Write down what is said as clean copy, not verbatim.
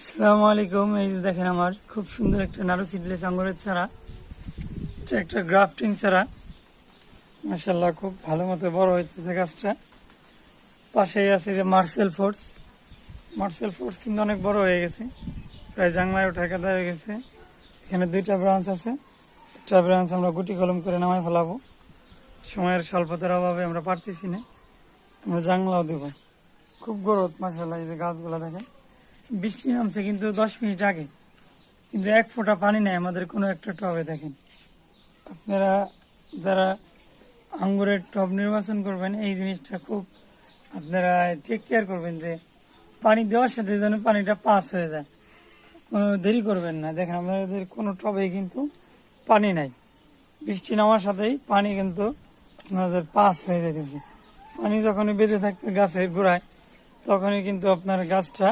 আসসালামু আলাইকুম। এই যে দেখেন আমার খুব সুন্দর একটা নাড়ু সিডলেস আঙ্গুরের চারা। এটা একটা গ্রাফটিং চারা, মাশাআল্লাহ খুব ভালো মতো বড় হইতেছে গাছটা। পাশেই আছে যে মার্সেল ফোর্স কিন্তু অনেক বড় হয়ে গেছে, প্রায় জাংলায় ওঠা কাদা হয়ে গেছে। এখানে দুইটা ব্রাঞ্চ আছে, একটা ব্রাঞ্চ আমরা গুটি কলম করে নামাই ফেলাবো। সময়ের স্বল্পতার অভাবে আমরা পারতেছি না, আমরা জাংলাও দেবো। খুব গ্রোথ মাশাআল্লাহ। এই যে গাছগুলো দেখেন, বৃষ্টি নামছে কিন্তু 10 মিনিট আগে, কিন্তু এক ফোঁটা পানি নেই আমাদের কোনো একটা টবে। দেখেন আপনারা যারা আঙ্গুরের টব নির্বাচন করবেন, এই জিনিসটা খুব আপনারা টেক কেয়ার করবেন যে পানি দেওয়ার সাথে যেন পানিটা পাস হয়ে যায়, কোনো দেরি করবেন না। দেখেন আমাদের কোনো টবেই কিন্তু পানি নাই, বৃষ্টি নামার সাথেই পানি কিন্তু আপনাদের পাস হয়ে যেতেছে। পানি যখনই বেঁধে থাকবে গাছের গোড়ায়, তখনই কিন্তু আপনার গাছটা